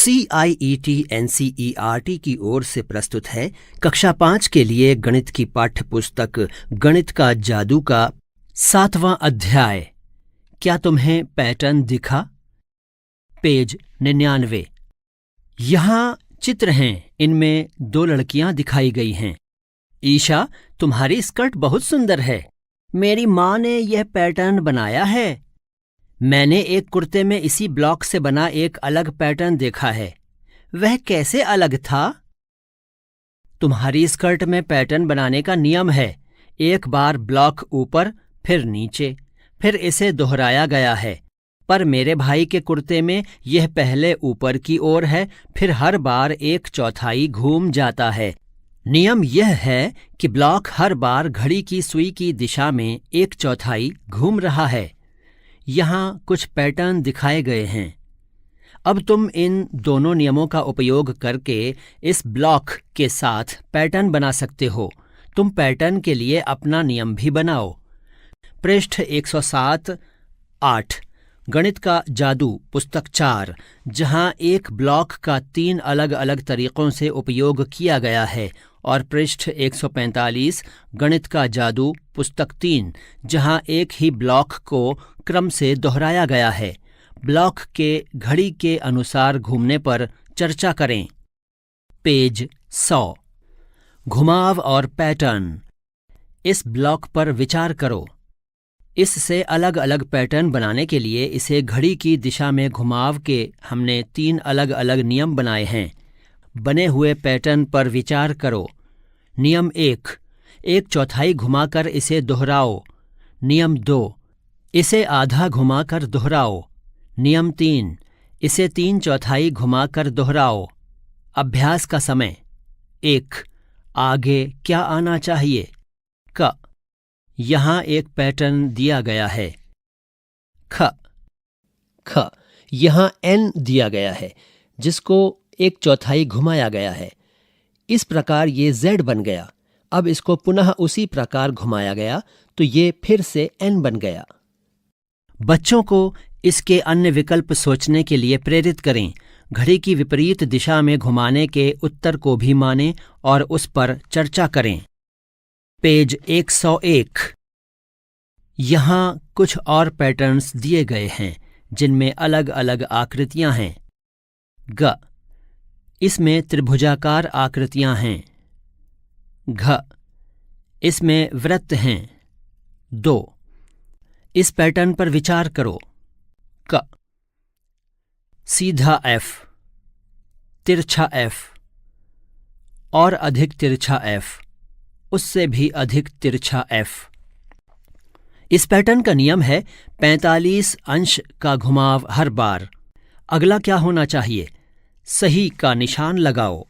CIET NCERT की ओर से प्रस्तुत है कक्षा 5 के लिए गणित की पाठ्य पुस्तक गणित का जादू का 7वां अध्याय। क्या तुम्हें पैटर्न दिखा? पेज 99। यहाँ चित्र हैं, इनमें 2 लड़कियां दिखाई गई हैं। ईशा, तुम्हारी स्कर्ट बहुत सुंदर है। मेरी माँ ने यह पैटर्न बनाया है। मैंने एक कुर्ते में इसी ब्लॉक से बना एक अलग पैटर्न देखा है। वह कैसे अलग था? तुम्हारी स्कर्ट में पैटर्न बनाने का नियम है। एक बार ब्लॉक ऊपर, फिर नीचे, फिर इसे दोहराया गया है। पर मेरे भाई के कुर्ते में यह पहले ऊपर की ओर है, फिर हर बार 1/4 घूम जाता है। नियम यह है कि ब्लॉक हर बार घड़ी की सुई की दिशा में 1/4 घूम रहा है। यहाँ कुछ पैटर्न दिखाए गए हैं। अब तुम इन दोनों नियमों का उपयोग करके इस ब्लॉक के साथ पैटर्न बना सकते हो। तुम पैटर्न के लिए अपना नियम भी बनाओ। पृष्ठ 107 8 गणित का जादू पुस्तक 4, जहाँ एक ब्लॉक का 3 अलग अलग तरीकों से उपयोग किया गया है, और पृष्ठ 145 गणित का जादू पुस्तक 3, जहाँ एक ही ब्लॉक को क्रम से दोहराया गया है। ब्लॉक के घड़ी के अनुसार घूमने पर चर्चा करें। पेज 100। घुमाव और पैटर्न। इस ब्लॉक पर विचार करो। इससे अलग अलग पैटर्न बनाने के लिए इसे घड़ी की दिशा में घुमाव के हमने 3 अलग अलग नियम बनाए हैं। बने हुए पैटर्न पर विचार करो। नियम 1, 1/4 घुमाकर इसे दोहराओ। नियम 2, इसे आधा घुमाकर दोहराओ। नियम 3, इसे 3/4 घुमाकर दोहराओ। अभ्यास का समय। 1, आगे क्या आना चाहिए? क। यहाँ एक पैटर्न दिया गया है। ख। यहाँ n दिया गया है, जिसको 1/4 घुमाया गया है। इस प्रकार ये z बन गया। अब इसको पुनः उसी प्रकार घुमाया गया तो ये फिर से n बन गया। बच्चों को इसके अन्य विकल्प सोचने के लिए प्रेरित करें। घड़ी की विपरीत दिशा में घुमाने के उत्तर को भी मानें और उस पर चर्चा करें। पेज 101। यहाँ कुछ और पैटर्न्स दिए गए हैं, जिनमें अलग अलग आकृतियां हैं। ग। इसमें त्रिभुजाकार आकृतियां हैं। घ। इसमें वृत्त हैं। 2। इस पैटर्न पर विचार करो। क। सीधा F, तिरछा F, और अधिक तिरछा F, उससे भी अधिक तिरछा F। इस पैटर्न का नियम है 45 अंश का घुमाव हर बार। अगला क्या होना चाहिए? सही का निशान लगाओ।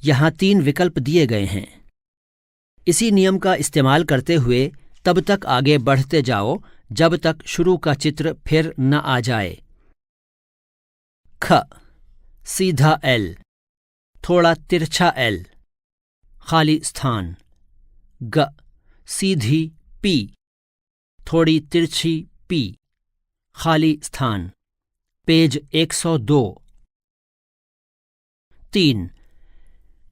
यहाँ 3 विकल्प दिए गए हैं। इसी नियम का इस्तेमाल करते हुए तब तक आगे बढ़ते जाओ जब तक शुरू का चित्र फिर न आ जाए। ख। सीधा L, थोड़ा तिरछा L, खाली स्थान। ग। सीधी P, थोड़ी तिरछी P, खाली स्थान। पेज 102। 3।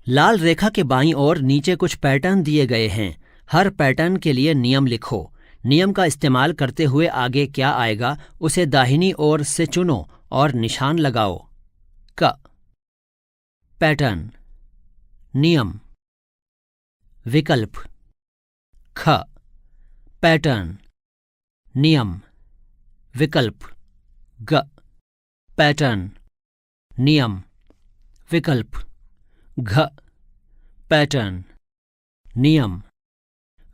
लाल रेखा के बाईं ओर नीचे कुछ पैटर्न दिए गए हैं। हर पैटर्न के लिए नियम लिखो। नियम का इस्तेमाल करते हुए आगे क्या आएगा उसे दाहिनी ओर से चुनो और निशान लगाओ। क। पैटर्न, नियम, विकल्प। ख। पैटर्न, नियम, विकल्प। ग। पैटर्न, नियम, विकल्प। घ। पैटर्न, नियम,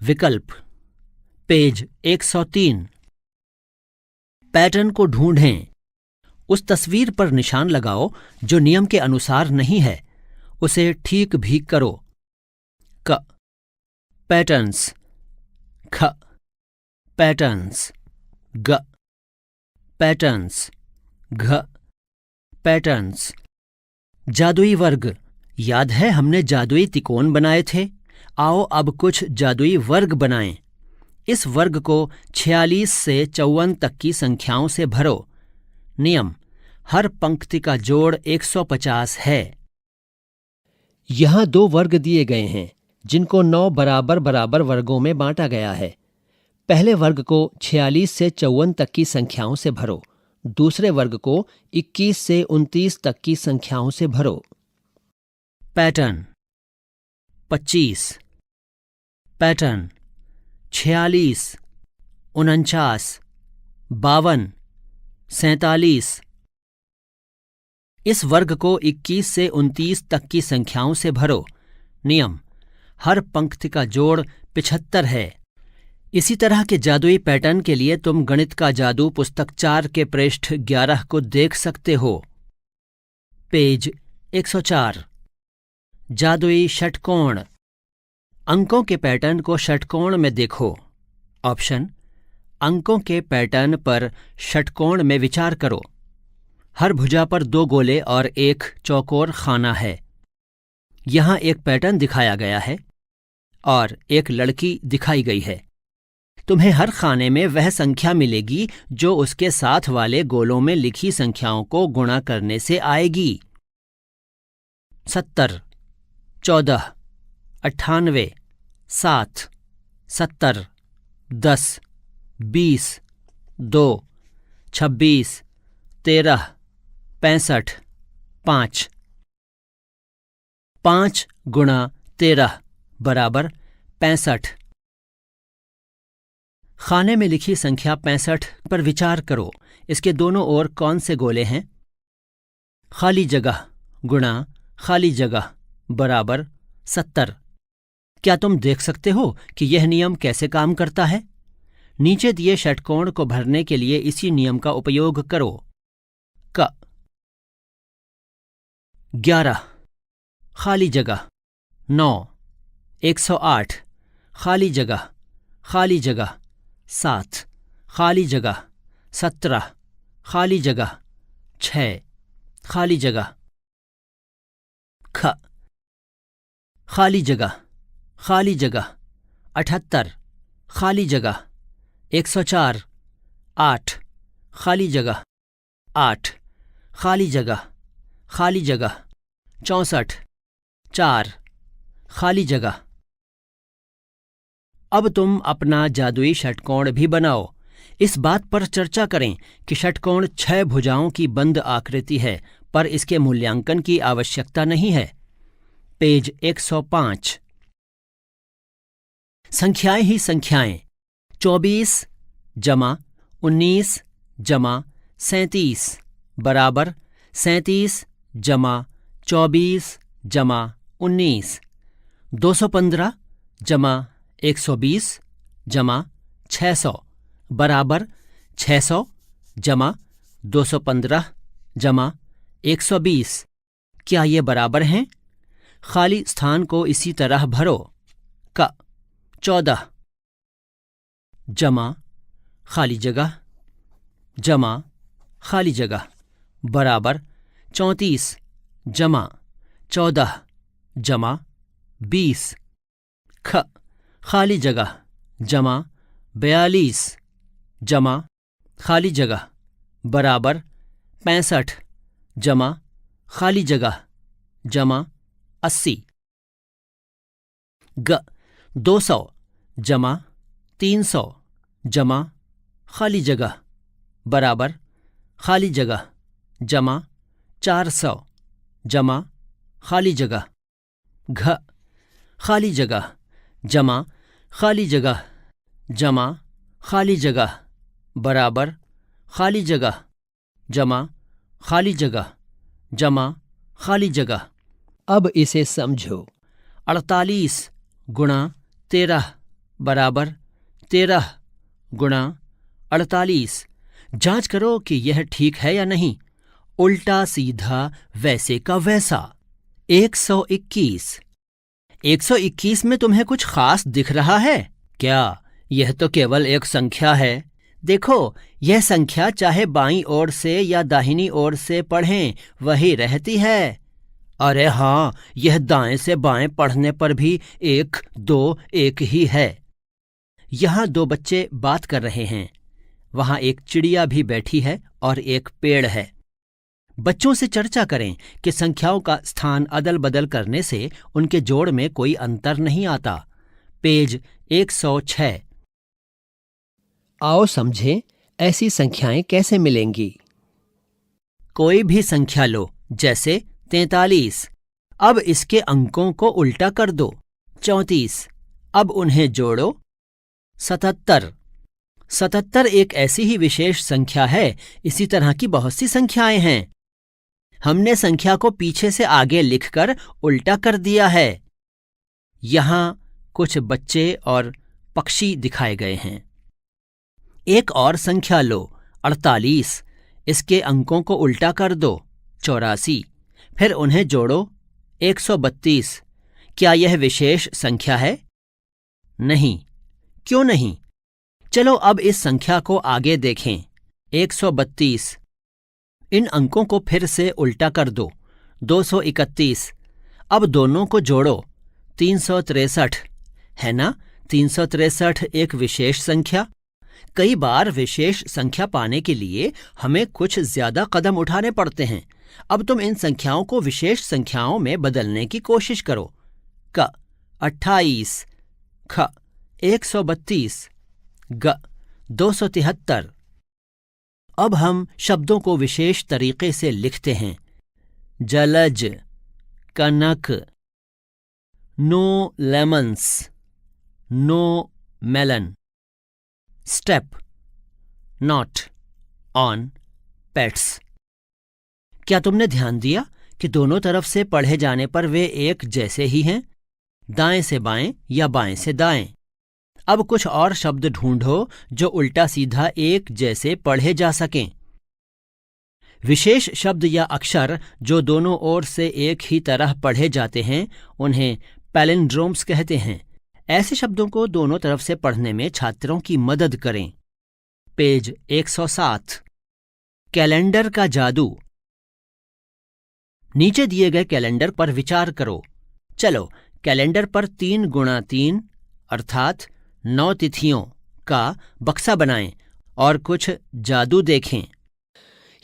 विकल्प। पेज 103। पैटर्न को ढूंढें। उस तस्वीर पर निशान लगाओ जो नियम के अनुसार नहीं है, उसे ठीक भी करो। क। पैटर्न्स। ख। पैटर्न्स। ग। पैटर्न्स। घ। पैटर्न्स। जादुई वर्ग। याद है हमने जादुई त्रिकोण बनाए थे? आओ अब कुछ जादुई वर्ग बनाएं। इस वर्ग को 46 से 54 तक की संख्याओं से भरो। नियम: हर पंक्ति का जोड़ 150 है। यहाँ 2 वर्ग दिए गए हैं जिनको 9 बराबर बराबर वर्गों में बांटा गया है। पहले वर्ग को 46 से 54 तक की संख्याओं से भरो। दूसरे वर्ग को 21 से 29 तक की संख्याओं से भरो। Pattern 25, pattern 46, 49, 52, 47। इस वर्ग को 21 से 29 तक की संख्याओं से भरो। नियम: हर पंक्ति का जोड़ 75 है। इसी तरह के जादुई पैटर्न के लिए तुम गणित का जादू पुस्तक 4 के पृष्ठ 11 को देख सकते हो। पेज 104। जादुई षटकोण। अंकों के पैटर्न को षटकोण में देखो। ऑप्शन: अंकों के पैटर्न पर षटकोण में विचार करो। हर भुजा पर 2 गोले और एक चौकोर खाना है। यहाँ एक पैटर्न दिखाया गया है और एक लड़की दिखाई गई है। तुम्हें हर खाने में वह संख्या मिलेगी जो उसके साथ वाले गोलों में लिखी संख्याओं को गुणा करने से आएगी। 70, 14, 98, 7, 70, 10, 20, 2, 26, 13, 65, 5। 5 गुणा 13 बराबर 65। खाने में लिखी संख्या 65 पर विचार करो। इसके दोनों ओर कौन से गोले हैं? खाली जगह गुणा खाली जगह बराबर 70। क्या तुम देख सकते हो कि यह नियम कैसे काम करता है? नीचे दिए षटकोण को भरने के लिए इसी नियम का उपयोग करो। 11 खाली जगह 9, 108 खाली जगह 7 खाली जगह 17 खाली जगह 6 खाली जगह खाली जगह 78 खाली जगह 104 8 खाली जगह 8 खाली जगह 64 4 खाली जगह। अब तुम अपना जादुई षटकोण भी बनाओ। इस बात पर चर्चा करें कि षटकोण 6 भुजाओं की बंद आकृति है, पर इसके मूल्यांकन की आवश्यकता नहीं है। पेज 105। संख्याएं ही संख्याएं। 24 जमा 19 जमा 37 बराबर 37 जमा 24 जमा 19। 215 जमा 120 जमा 600 बराबर 600 जमा 215 जमा 120। क्या ये बराबर हैं? खाली स्थान को इसी तरह भरो। 14 जमा खाली जगह जमा खाली जगह बराबर 34 जमा 14 जमा 20। खाली जगह जमा 42 जमा खाली जगह बराबर 65 जमा खाली जगह जमा 80। 200 जमा 300 जमा खाली जगह बराबर खाली जगह जमा 400 जमा खाली जगह खाली जगह जमा खाली जगह जमा खाली जगह बराबर खाली जगह जमा खाली जगह जमा खाली जगह। अब इसे समझो। 48 गुणा 13 बराबर 13 गुणा 48। जांच करो कि यह ठीक है या नहीं। उल्टा सीधा वैसे का वैसा। 121। 121 में तुम्हें कुछ खास दिख रहा है क्या? यह तो केवल एक संख्या है। देखो, यह संख्या चाहे बाईं ओर से या दाहिनी ओर से पढ़ें वही रहती है। अरे हाँ, यह दाएं से बाएं पढ़ने पर भी 1 2 1 ही है। यहाँ 2 बच्चे बात कर रहे हैं। वहाँ एक चिड़िया भी बैठी है और एक पेड़ है। बच्चों से चर्चा करें कि संख्याओं का स्थान अदल बदल करने से उनके जोड़ में कोई अंतर नहीं आता। पेज 106। आओ समझें ऐसी संख्याएं कैसे मिलेंगी। कोई भी संख्या लो, जैसे 43। अब इसके अंकों को उल्टा कर दो, 34। अब उन्हें जोड़ो, 77। 77 एक ऐसी ही विशेष संख्या है। इसी तरह की बहुत सी संख्याएं हैं। हमने संख्या को पीछे से आगे लिखकर उल्टा कर दिया है। यहां कुछ बच्चे और पक्षी दिखाए गए हैं। एक और संख्या लो, 48। इसके अंकों को उल्टा कर दो, 84। फिर उन्हें जोड़ो, 132। क्या यह विशेष संख्या है? नहीं। क्यों नहीं? चलो अब इस संख्या को आगे देखें, 132। इन अंकों को फिर से उल्टा कर दो, 231। अब दोनों को जोड़ो, 363। है ना? 363 एक विशेष संख्या। कई बार विशेष संख्या पाने के लिए हमें कुछ ज्यादा कदम उठाने पड़ते हैं। अब तुम इन संख्याओं को विशेष संख्याओं में बदलने की कोशिश करो। क 28, ख 132, ग 273। अब हम शब्दों को विशेष तरीके से लिखते हैं। Jalaj, Kanak, no lemons, no melon. Step, not, on, pets. क्या तुमने ध्यान दिया कि दोनों तरफ से पढ़े जाने पर वे एक जैसे ही हैं? दाएं से बाएं या बाएं से दाएं। अब कुछ और शब्द ढूंढो जो उल्टा सीधा एक जैसे पढ़े जा सकें। विशेष शब्द या अक्षर जो दोनों ओर से एक ही तरह पढ़े जाते हैं उन्हें पैलिंड्रोम्स कहते हैं। ऐसे शब्दों को दोनों तरफ से पढ़ने में छात्रों की मदद करें। पेज 107। कैलेंडर का जादू। नीचे दिए गए कैलेंडर पर विचार करो। चलो कैलेंडर पर 3 गुणा 3 अर्थात 9 तिथियों का बक्सा बनाएं और कुछ जादू देखें।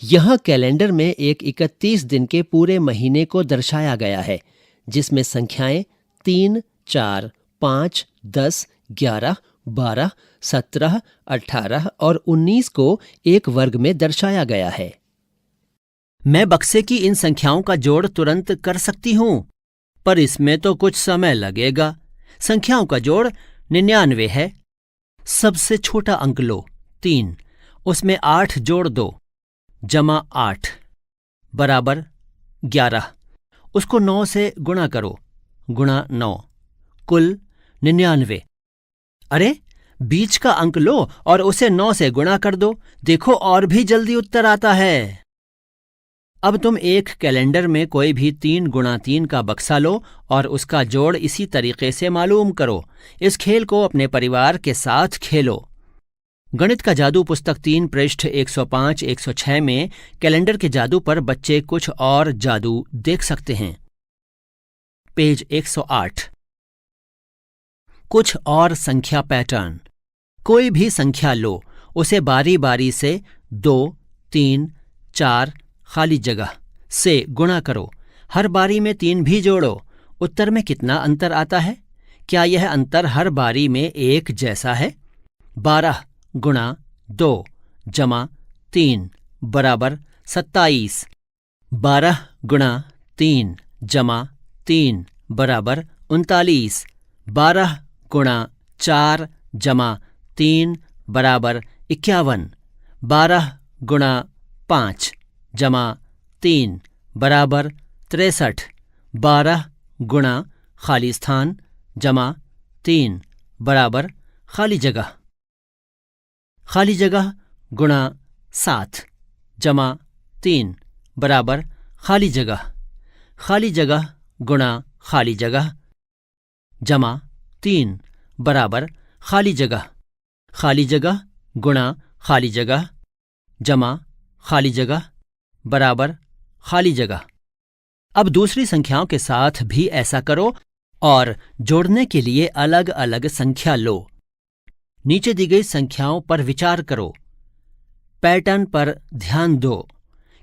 यह कैलेंडर में एक 31 दिन के पूरे महीने को दर्शाया गया है, जिसमें संख्याएं 3, 4, 5, 10, 11, 12, 17, 18 और 19 को एक वर्ग में दर्शाया गया है। मैं बक्से की इन संख्याओं का जोड़ तुरंत कर सकती हूं, पर इसमें तो कुछ समय लगेगा। संख्याओं का जोड़ 99 है। सबसे छोटा अंक लो, 3। उसमें 8 जोड़ दो, जमा 8 बराबर 11। उसको 9 से गुणा करो, गुणा 9, कुल 99। अरे बीच का अंक लो और उसे 9 से गुणा कर दो। देखो और भी जल्दी उत्तर आता है। अब तुम एक कैलेंडर में कोई भी 3 गुणा 3 का बक्सा लो और उसका जोड़ इसी तरीके से मालूम करो। इस खेल को अपने परिवार के साथ खेलो। गणित का जादू पुस्तक 3 पृष्ठ 105-106 में कैलेंडर के जादू पर बच्चे कुछ और जादू देख सकते हैं। पेज 108। कुछ और संख्या पैटर्न। कोई भी संख्या लो, उसे बारी बारी से 2, 3, 4 खाली जगह से गुणा करो। हर बारी में 3 भी जोड़ो। उत्तर में कितना अंतर आता है? क्या यह अंतर हर बारी में एक जैसा है? 12 गुणा 2 जमा 3 बराबर 27। 12 गुणा 3 जमा 3 बराबर 39। 12 गुणा 4 जमा 3 बराबर 51। 12 गुणा 5 जमा 3 बराबर 63। 12 गुणा खाली स्थान जमा 3 बराबर खाली जगह। खाली जगह गुणा 7 जमा 3 बराबर खाली जगह। खाली जगह गुणा खाली जगह जमा 3 बराबर खाली जगह। खाली जगह गुणा खाली जगह जमा खाली जगह बराबर खाली जगह। अब दूसरी संख्याओं के साथ भी ऐसा करो और जोड़ने के लिए अलग अलग संख्या लो। नीचे दी गई संख्याओं पर विचार करो। पैटर्न पर ध्यान दो।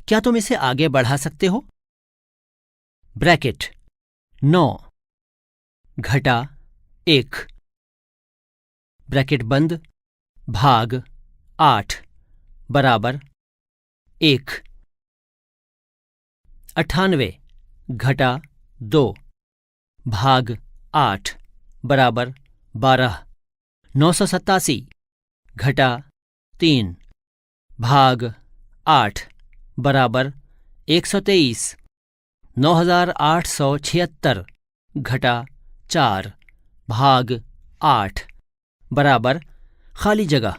क्या तुम इसे आगे बढ़ा सकते हो? ब्रैकेट 9 घटा 1 ब्रैकेट बंद भाग 8 बराबर 1। 98 घटा 2 भाग 8 बराबर 12। 987 घटा 3 भाग 8 बराबर 123। 9876 घटा 4 भाग 8 बराबर खाली जगह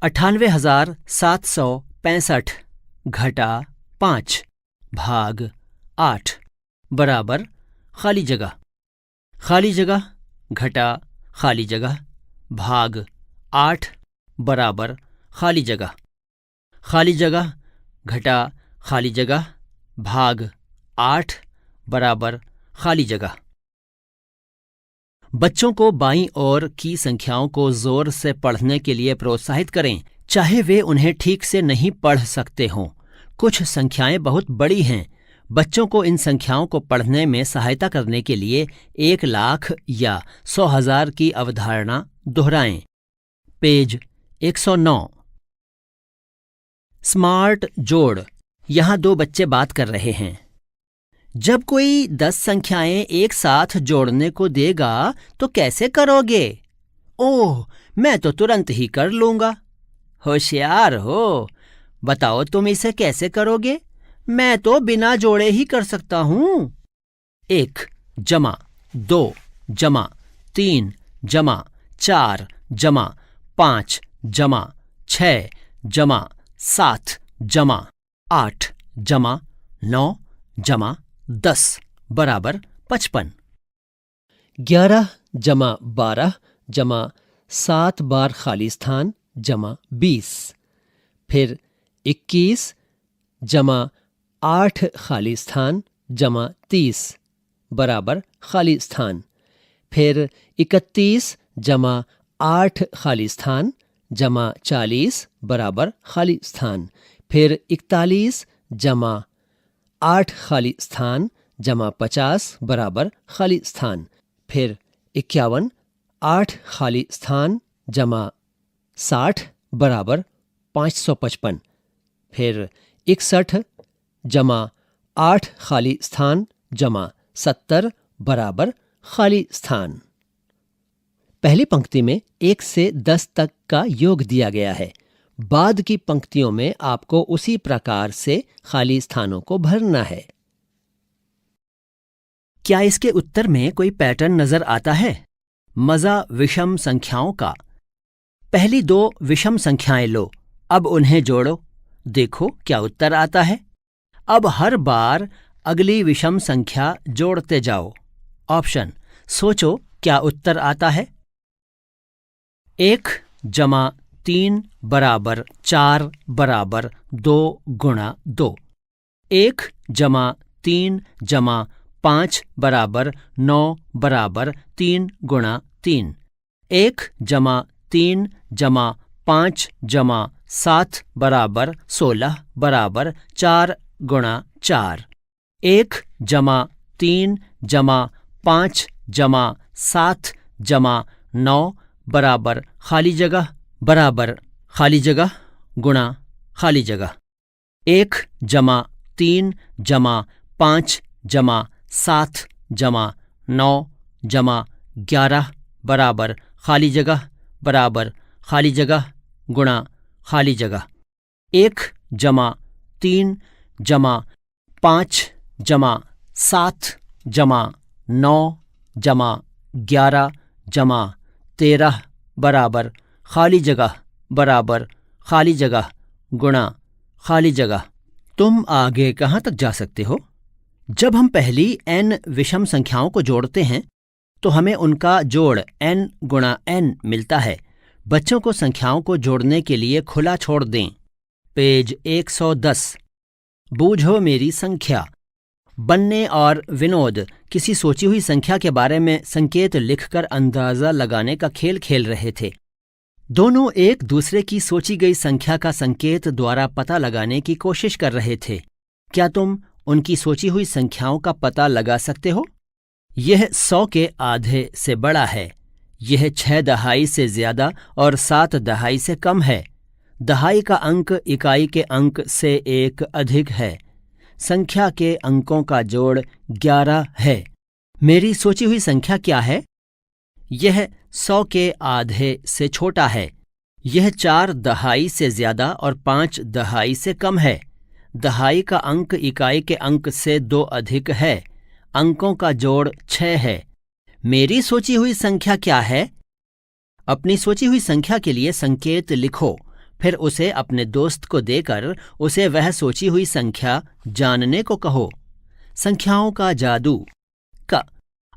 98,765 घटा 5 भाग 8 बराबर खाली जगह घटा खाली जगह भाग 8 बराबर खाली जगह घटा खाली जगह भाग 8 बराबर खाली जगह। बच्चों को बाईं ओर की संख्याओं को जोर से पढ़ने के लिए प्रोत्साहित करें, चाहे वे उन्हें ठीक से नहीं पढ़ सकते हों। कुछ संख्याएं बहुत बड़ी हैं। बच्चों को इन संख्याओं को पढ़ने में सहायता करने के लिए 1,00,000 या 100,000 की अवधारणा दोहराएं। पेज 109। स्मार्ट जोड़। यहां 2 बच्चे बात कर रहे हैं। जब कोई 10 संख्याएं एक साथ जोड़ने को देगा तो कैसे करोगे? ओह, मैं तो तुरंत ही कर लूंगा। होशियार हो, बताओ तुम इसे कैसे करोगे? मैं तो बिना जोड़े ही कर सकता हूं। 1 जमा 2 जमा 3 जमा 4 जमा 5 जमा 6 जमा 7 जमा 8 जमा 9 जमा 10 बराबर 55। 11 जमा 12 जमा 7 बार खाली स्थान जमा 20। फिर 21 जमा 8 खाली स्थान जमा 30 बराबर खाली स्थान। फिर 31 जमा 8 खाली स्थान जमा 40 बराबर खाली स्थान। फिर 41 जमा 8 खाली स्थान जमा 50 बराबर खाली स्थान। फिर 51 8 खाली स्थान जमा 60 बराबर 555। फिर 61 जमा 8 खाली स्थान जमा 70 बराबर खाली स्थान। पहली पंक्ति में 1 से 10 तक का योग दिया गया है। बाद की पंक्तियों में आपको उसी प्रकार से खाली स्थानों को भरना है। क्या इसके उत्तर में कोई पैटर्न नजर आता है? मजा विषम संख्याओं का। पहली 2 विषम संख्याएं लो, अब उन्हें जोड़ो, देखो क्या उत्तर आता है। अब हर बार अगली विषम संख्या जोड़ते जाओ। ऑप्शन, सोचो क्या उत्तर आता है। 1 जमा 3 बराबर 4 बराबर 2 गुणा 2। 1 जमा 3 जमा 5 बराबर 9 बराबर 3 गुणा 3। 1 जमा 3 जमा 5 जमा 7 बराबर 16 बराबर 4 गुणा 4। 1 जमा 3 जमा 5 जमा 7 जमा 9 बराबर खाली जगह बराबर खाली जगह गुणा खाली जगह। 1 जमा 3 जमा 5 जमा 7 जमा 9 जमा 11 बराबर खाली जगह बराबर खाली जगह गुणा खाली जगह। 1 जमा 3 जमा 5 जमा 7 जमा 9 जमा 11 जमा 13 बराबर खाली जगह बराबर खाली जगह गुणा खाली जगह। तुम आगे कहां तक जा सकते हो? जब हम पहली n विषम संख्याओं को जोड़ते हैं तो हमें उनका जोड़ n गुणा n मिलता है। बच्चों को संख्याओं को जोड़ने के लिए खुला छोड़ दें। पेज 110। बूझो मेरी संख्या। बन्ने और विनोद किसी सोची हुई संख्या के बारे में संकेत लिखकर अंदाजा लगाने का खेल खेल रहे थे। दोनों एक दूसरे की सोची गई संख्या का संकेत द्वारा पता लगाने की कोशिश कर रहे थे। क्या तुम उनकी सोची हुई संख्याओं का पता लगा सकते हो? यह 100 के आधे से बड़ा है, यह 6 दहाई से ज्यादा और 7 दहाई से कम है। दहाई का अंक इकाई के अंक से एक अधिक है। संख्या के अंकों का जोड़ 11 है। मेरी सोची हुई संख्या क्या है? यह 100 के आधे से छोटा है, यह 4 दहाई से ज्यादा और 5 दहाई से कम है। दहाई का अंक इकाई के अंक से 2 अधिक है। अंकों का जोड़ 6 है। मेरी सोची हुई संख्या क्या है? अपनी सोची हुई संख्या के लिए संकेत लिखो, फिर उसे अपने दोस्त को देकर उसे वह सोची हुई संख्या जानने को कहो। संख्याओं का जादू। क,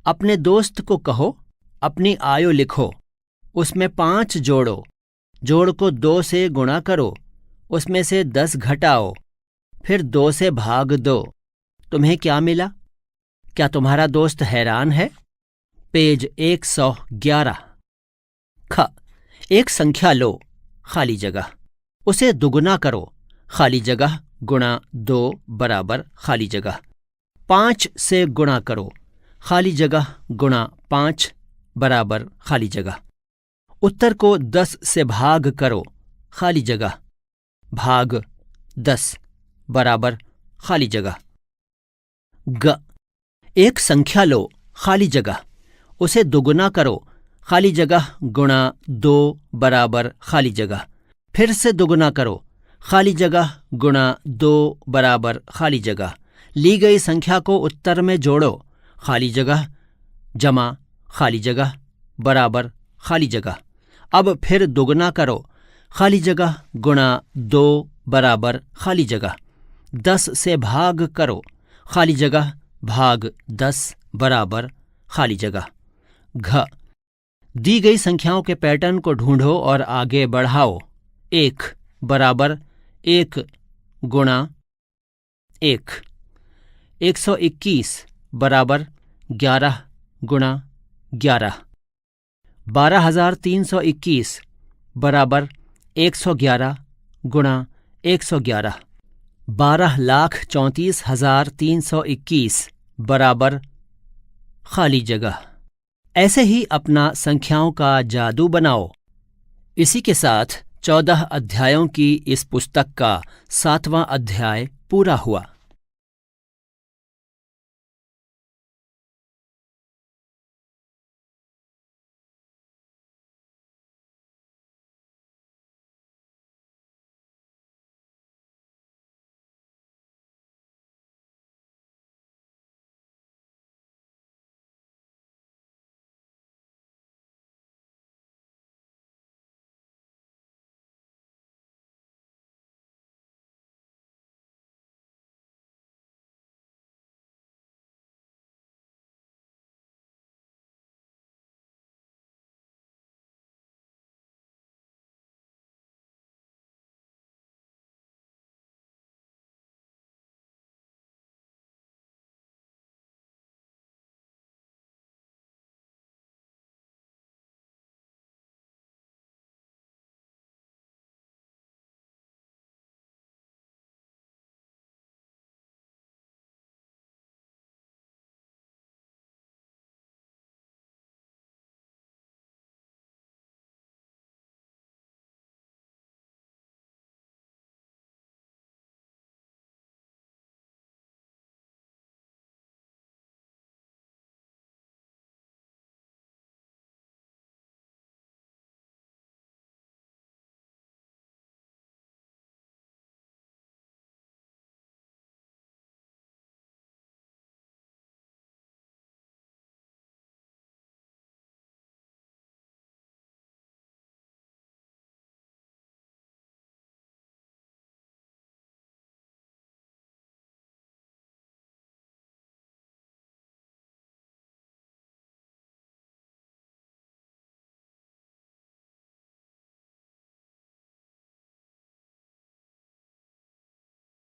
अपने दोस्त को कहो, अपनी आयु लिखो, उसमें 5 जोड़ो, जोड़ को 2 से गुणा करो, उसमें से 10 घटाओ, फिर 2 से भाग दो। तुम्हें क्या मिला? क्या तुम्हारा दोस्त हैरान है? पेज 111। ख, एक संख्या लो, खाली जगह, उसे दुगुना करो, खाली जगह गुणा 2 बराबर खाली जगह। 5 से गुणा करो, खाली जगह गुणा 5 बराबर खाली जगह। उत्तर को 10 से भाग करो, खाली जगह, भाग 10 बराबर खाली जगह। ग, एक संख्या लो, खाली जगह, उसे दुगुना करो, खाली जगह गुणा 2 बराबर खाली जगह, फिर से दुगुना करो, खाली जगह गुणा 2 बराबर खाली जगह। ली गई संख्या को उत्तर में जोड़ो, खाली जगह जमा खाली जगह बराबर खाली जगह। अब फिर दुगुना करो, खाली जगह गुणा 2 बराबर खाली जगह। 10 से भाग करो, खाली जगह भाग 10 बराबर खाली जगह। घ, दी गई संख्याओं के पैटर्न को ढूंढो और आगे बढ़ाओ। 1 बराबर 1 गुणा 1। 121 बराबर 11 गुणा 11। 12,321 बराबर 111 गुणा 111। 12,34,321 बराबर खाली जगह। ऐसे ही अपना संख्याओं का जादू बनाओ। इसी के साथ 14 अध्यायों की इस पुस्तक का 7वां अध्याय पूरा हुआ।